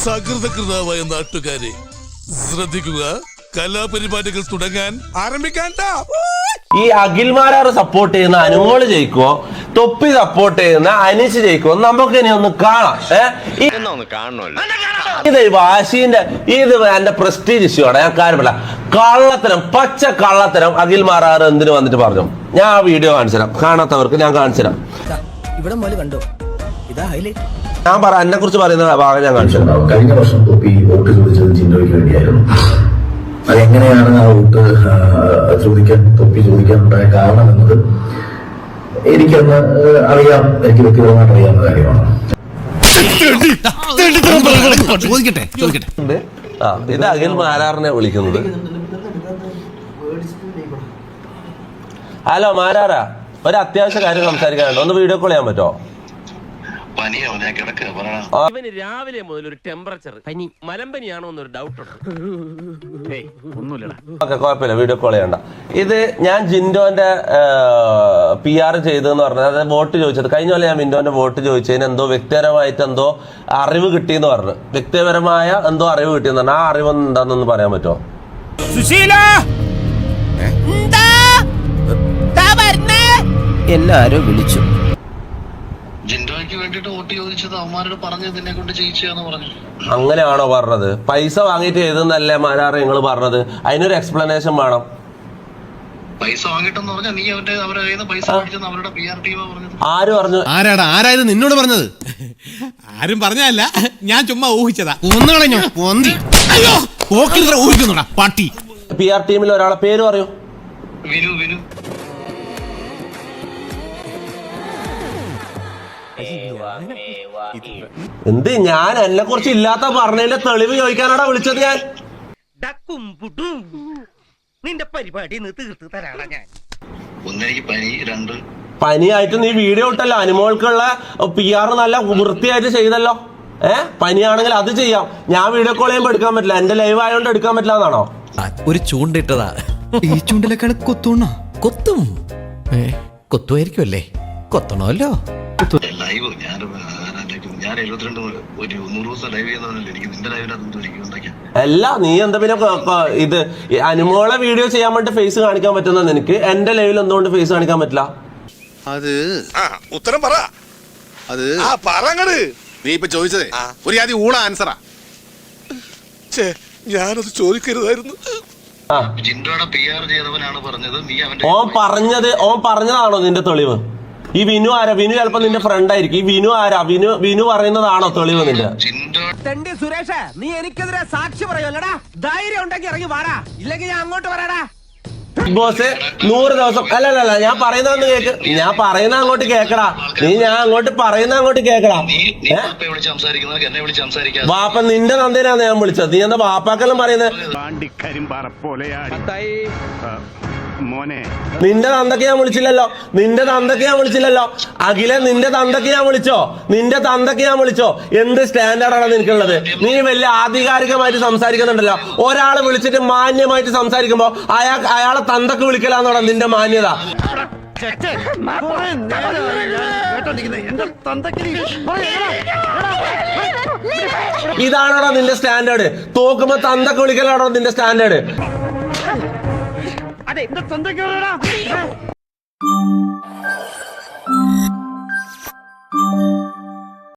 സകൃതകൃതാവായ നാട്ടുകാരെ ശ്രദ്ധിക്കുക, കലാപരിപാടികൾ തുടങ്ങാൻ ആരംഭിക്കാൻ. ഈ അഖിൽമാരാറ് സപ്പോർട്ട് ചെയ്യുന്ന അനുമോള് ജയിക്കുവോ, തൊപ്പി സപ്പോർട്ട് ചെയ്യുന്ന അനീഷ് ജയിക്കുവോ, നമുക്ക് ഇനി ഒന്ന് കാണാം. ഇത് വാശീന്റെ ഇത് എന്റെ പ്രസ്റ്റീജ് ഇഷ്യൂ ആണ്. ഞാൻ കാര്യമില്ല, കള്ളത്തരം, പച്ച കള്ളത്തരം അഖിൽമാരാറ് എന്തിനു വന്നിട്ട് പറഞ്ഞു. ഞാൻ ആ വീഡിയോ കാണിച്ചുതരാം, കാണാത്തവർക്ക് ഞാൻ കാണിച്ചുതരാം. ഇവിടെ മോല് കണ്ടോ, ഇതാ ഹൈലൈറ്റ്. ഞാൻ എന്നെ കുറിച്ച് പറയുന്ന ഭാഗം ഞാൻ കാണിച്ചു. കഴിഞ്ഞ വർഷം തൊപ്പി വോട്ട് ചോദിച്ചത് ജിൻഡോയ്ക്ക് വേണ്ടിയായിരുന്നു. അതെങ്ങനെയാണ് ആ വോട്ട് തൊപ്പി ചോദിക്കാനുണ്ടായ കാരണം എന്നത് എനിക്കന്ന് അറിയാം, എനിക്ക് വ്യക്തിപരമായിട്ട് അറിയാവുന്ന കാര്യമാണ്. ഇത് അഖിൽ മാരാറിനെ വിളിക്കുന്നത്. ഹലോ മാരാറാ, ഒരു അത്യാവശ്യ കാര്യം സംസാരിക്കാനുണ്ട്, ഒന്ന് വീഡിയോ കോൾ ചെയ്യാൻ പറ്റുമോ? ഇവന് രാവിലെ മുതൽ ഒരു ടെമ്പറേച്ചർ പനി, മലമ്പനിയാണോ എന്നൊരു ഡൗട്ട് ഉണ്ട്. ഓക്കെ, കുഴപ്പമില്ല, വീഡിയോ കോൾ ചെയ്യണ്ട. ഇത് ഞാൻ ജിൻഡോന്റെ PR ചെയ്തെന്ന് പറഞ്ഞത്, അതായത് വോട്ട് ചോദിച്ചത് കഴിഞ്ഞ പോലെ ഞാൻ മിൻഡോന്റെ വോട്ട് ചോദിച്ചതിന് എന്തോ വ്യക്തിപരമായിട്ട് എന്തോ അറിവ് കിട്ടിയെന്ന് പറഞ്ഞു. വ്യക്തിപരമായ എന്തോ അറിവ് കിട്ടിയെന്ന് പറഞ്ഞു. ആ അറിവ് എന്താണെന്നൊന്ന് പറയാൻ പറ്റുമോ? എല്ലാരും വിളിച്ചു. ജിൻഡോയ്ക്ക് വേണ്ടിട്ട് വോട്ട് ചോദിച്ചത് അവന്മാരോട് പറഞ്ഞത് നിന്നെ കൊണ്ട് ചെയ്യിച്ചാന്ന് പറഞ്ഞു. അങ്ങനെയാണോ പറഞ്ഞത്? പൈസ വാങ്ങിയിട്ട് ചെയ്തെന്നല്ലേ മാരാറ് നിങ്ങൾ പറഞ്ഞത്? അതിനൊരു എക്സ്പ്ലനേഷൻ വേണം. പൈസ വാങ്ങിട്ടെന്ന് പറഞ്ഞാൽ നീ അവരുടെ കയ്യിൽ നിന്ന് പൈസ മേടിച്ചെന്ന് അവരുടെ PR ടീമാ പറഞ്ഞത്. ആര് പറഞ്ഞു? ആരായത് നിന്നോട് പറഞ്ഞത്? ആരും പറഞ്ഞല്ല, ഞാൻ ചുമ്മാ ഊഹിച്ചതാ. ഒന്നുകളഞ്ഞോ ഊഹിക്കുന്നുടാ പാട്ടി. PR ടീമിൽ ഒരാളെ പേര് പറയൂ. വിനു. എന്ത്, ഞാൻ എന്നെ കുറിച്ച് ഇല്ലാത്ത പറഞ്ഞതിന്റെ തെളിവ് ചോദിക്കാനാടാ വിളിച്ചത് ഞാൻ. നിന്റെ പരിപാടി തീർത്ത് തരാണ് ഞാൻ. ഒന്നെനിക്ക് പനി, രണ്ട് പനിയായിട്ട് നീ വീഡിയോ ഇട്ടല്ലോ, അനുമോൾക്കുള്ള PR നല്ല വൃത്തിയായിട്ട് ചെയ്തല്ലോ. പനിയാണെങ്കിൽ അത് ചെയ്യാം, ഞാൻ വീഡിയോ കോൾ ചെയ്യുമ്പോൾ എടുക്കാൻ പറ്റില്ല, എന്റെ ലൈവ് ആയതുകൊണ്ട് എടുക്കാൻ പറ്റില്ല എന്നാണോ? ഒരു ചൂണ്ടിട്ടതാ. ഈ ചൂണ്ടിലേക്കാണ് കൊത്തൂണോ? കൊത്തും, കൊത്തുമായിരിക്കും അല്ലേ? കൊത്തണമല്ലോ. ലൈവ് ഞാൻ 72 ഒരു 100 ദിവസം ലൈവ് ചെയ്യുന്നതല്ലേ, എനിക്ക് നിന്റെ ലൈവിനകത്ത് അല്ല, നീ എന്താ പിന്നെ ഇത് അനുമോളെ വീഡിയോ ചെയ്യാൻ വേണ്ടി ഫേസ് കാണിക്കാൻ പറ്റുന്ന നിനക്ക് എന്റെ ലൈവിൽ എന്തുകൊണ്ട് ഫേസ് കാണിക്കാൻ പറ്റില്ല? അത് ഉത്തരം പറ. അത് പറങ്ങട്. നീ ഇപ്പൊ ചോദിച്ചതേ ഒരു ആദ്യം ഊള ആൻസറാ. ഞാനത് ചോദിക്കരുതായിരുന്നു. ജിൻഡോയുടെ PR ചെയ്തവനാണ് പറഞ്ഞത്. നീ ഓൻ പറഞ്ഞതാണോ നിന്റെ തെളിവ്? ഈ വിനു ആരാ? വിനു ചിലപ്പോ നിന്റെ ഫ്രണ്ട് ആയിരിക്കും. ഈ വിനു ആരാ? വിനു പറയുന്നതാണോ തെളിവ് നിന്റെ? തെണ്ടി സുരേഷ്, നീ എനിക്കെതിരെ സാക്ഷി പറയുമല്ലടാ. ധൈര്യം ഉണ്ടെങ്കിൽ ഇറങ്ങി വാടാ, ഇല്ലെങ്കിൽ ഞാൻ അങ്ങോട്ട് വരാടാ. ബിഗ് ബോസ് 100 ദിവസം അല്ലല്ല, ഞാൻ പറയുന്നതെന്ന് കേക്ക്. ഞാൻ പറയുന്ന അങ്ങോട്ട് കേക്കടാ. ഞാൻ അങ്ങോട്ട് പറയുന്ന അങ്ങോട്ട് കേക്കടാ. വാപ്പ നിന്റെ നന്ദിനാണ് ഞാൻ വിളിച്ചത്. നീ എന്താ വാപ്പാക്കെല്ലാം പറയുന്നത്? നിന്റെ തന്തക്ക് ഞാൻ വിളിച്ചില്ലല്ലോ. അഖിലെ, നിന്റെ തന്തക്ക് ഞാൻ വിളിച്ചോ? എന്ത് സ്റ്റാൻഡേർഡാണ് നിനക്കുള്ളത്? നീ വലിയ ആധികാരികമായിട്ട് സംസാരിക്കുന്നുണ്ടല്ലോ. ഒരാളെ വിളിച്ചിട്ട് മാന്യമായിട്ട് സംസാരിക്കുമ്പോ അയാളെ തന്തക്ക് വിളിക്കലാന്നോടാ നിന്റെ മാന്യത. ഇതാണോടാ നിന്റെ സ്റ്റാൻഡേർഡ്? തോക്കുമ്പോ തന്തക്ക് വിളിക്കലാണോ നിന്റെ സ്റ്റാൻഡേർഡ്? അതെ, എന്റെ തന്തയ്ക്ക്